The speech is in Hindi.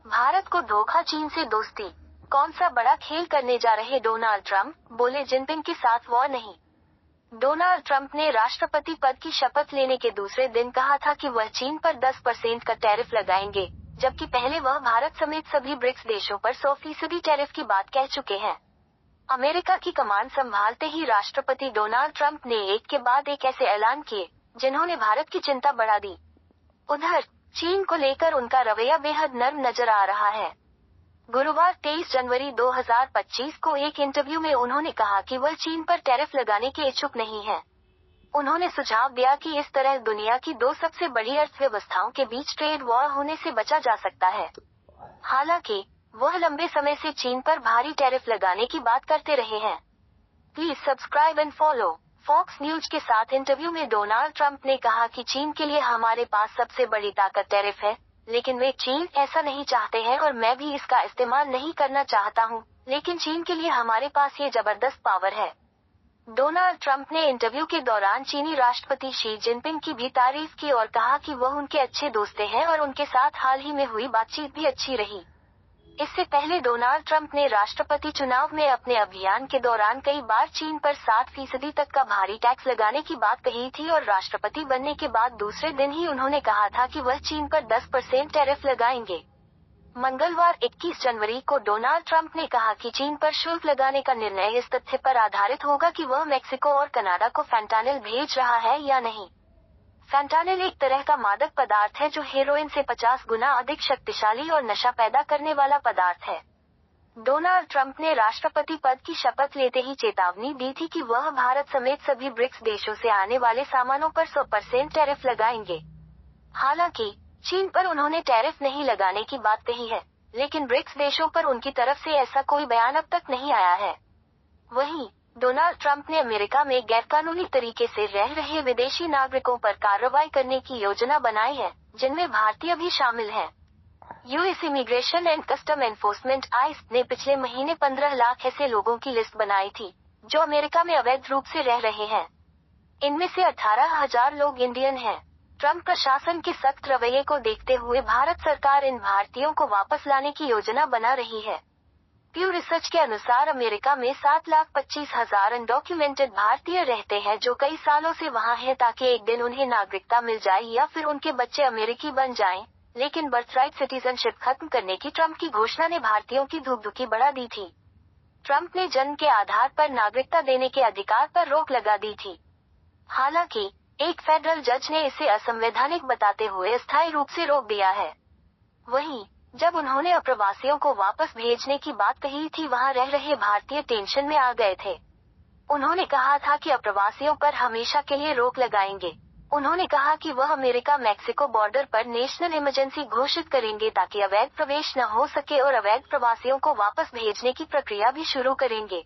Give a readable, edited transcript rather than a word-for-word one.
भारत को धोखा, चीन से दोस्ती। कौन सा बड़ा खेल करने जा रहे डोनाल्ड ट्रंप, बोले जिनपिंग के साथ वॉर नहीं। डोनाल्ड ट्रंप ने राष्ट्रपति पद की शपथ लेने के दूसरे दिन कहा था कि वह चीन पर 10% का टैरिफ लगाएंगे, जबकि पहले वह भारत समेत सभी ब्रिक्स देशों पर 100% टैरिफ की बात कह चुके हैं। अमेरिका की कमान संभालते ही राष्ट्रपति डोनाल्ड ट्रंप ने एक के बाद एक ऐसे ऐलान किए जिन्होंने भारत की चिंता बढ़ा दी। उधर चीन को लेकर उनका रवैया बेहद नर्म नजर आ रहा है। गुरुवार 23 जनवरी 2025 को एक इंटरव्यू में उन्होंने कहा कि वह चीन पर टैरिफ लगाने के इच्छुक नहीं है। उन्होंने सुझाव दिया कि इस तरह दुनिया की दो सबसे बड़ी अर्थव्यवस्थाओं के बीच ट्रेड वॉर होने से बचा जा सकता है। हालांकि वह लंबे समय से चीन पर भारी टैरिफ लगाने की बात करते रहे हैं। Please subscribe and follow. Fox News के साथ इंटरव्यू में डोनाल्ड ट्रंप ने कहा कि चीन के लिए हमारे पास सबसे बड़ी ताकत टैरिफ है, लेकिन वे चीन ऐसा नहीं चाहते हैं और मैं भी इसका इस्तेमाल नहीं करना चाहता हूं, लेकिन चीन के लिए हमारे पास ये जबरदस्त पावर है। डोनाल्ड ट्रंप ने इंटरव्यू के दौरान चीनी राष्ट्रपति शी जिनपिंग की भी तारीफ की और कहा कि वह उनके अच्छे दोस्त हैं और उनके साथ हाल ही में हुई बातचीत भी अच्छी रही। इससे पहले डोनाल्ड ट्रंप ने राष्ट्रपति चुनाव में अपने अभियान के दौरान कई बार चीन पर 7% तक का भारी टैक्स लगाने की बात कही थी और राष्ट्रपति बनने के बाद दूसरे दिन ही उन्होंने कहा था कि वह चीन पर 10% टैरिफ लगाएंगे। मंगलवार 21 जनवरी को डोनाल्ड ट्रंप ने कहा कि चीन पर शुल्क लगाने का निर्णय इस तथ्य पर आधारित होगा कि वह मेक्सिको और कनाडा को फैंटानिल भेज रहा है या नहीं। फैंटानिल एक तरह का मादक पदार्थ है जो हेरोइन से 50 गुना अधिक शक्तिशाली और नशा पैदा करने वाला पदार्थ है। डोनाल्ड ट्रंप ने राष्ट्रपति पद की शपथ लेते ही चेतावनी दी थी कि वह भारत समेत सभी ब्रिक्स देशों से आने वाले सामानों पर 100% टैरिफ लगाएंगे। हालांकि चीन पर उन्होंने टैरिफ नहीं लगाने की बात कही है, लेकिन ब्रिक्स देशों पर उनकी तरफ से ऐसा कोई बयान अब तक नहीं आया है। वहीं डोनाल्ड ट्रंप ने अमेरिका में गैरकानूनी तरीके से रह रहे विदेशी नागरिकों पर कार्रवाई करने की योजना बनाई है, जिनमें भारतीय भी शामिल हैं। US immigration and custom enforcement ice ने पिछले महीने 15 लाख ऐसे लोगों की लिस्ट बनाई थी जो अमेरिका में अवैध रूप से रह रहे हैं। इनमें से 18,000 लोग इंडियन हैं। ट्रंप प्रशासन के सख्त रवैये को देखते हुए भारत सरकार इन भारतीयों को वापस लाने की योजना बना रही है। प्यू रिसर्च के अनुसार अमेरिका में 7,25,000 अनडॉक्यूमेंटेड भारतीय रहते हैं जो कई सालों से वहां हैं ताकि एक दिन उन्हें नागरिकता मिल जाए या फिर उनके बच्चे अमेरिकी बन जाएं, लेकिन बर्थराइट सिटीजनशिप खत्म करने की ट्रंप की घोषणा ने भारतीयों की धुकधुकी बढ़ा दी थी। ट्रंप ने जन्म के आधार पर नागरिकता देने के अधिकार पर रोक लगा दी थी। हालांकि एक फेडरल जज ने इसे असंवैधानिक बताते हुए अस्थायी रूप से रोक दिया है। वहीं जब उन्होंने अप्रवासियों को वापस भेजने की बात कही थी, वहां रह रहे भारतीय टेंशन में आ गए थे। उन्होंने कहा था कि अप्रवासियों पर हमेशा के लिए रोक लगाएंगे। उन्होंने कहा कि वह अमेरिका मैक्सिको बॉर्डर पर नेशनल इमरजेंसी घोषित करेंगे ताकि अवैध प्रवेश न हो सके और अवैध प्रवासियों को वापस भेजने की प्रक्रिया भी शुरू करेंगे।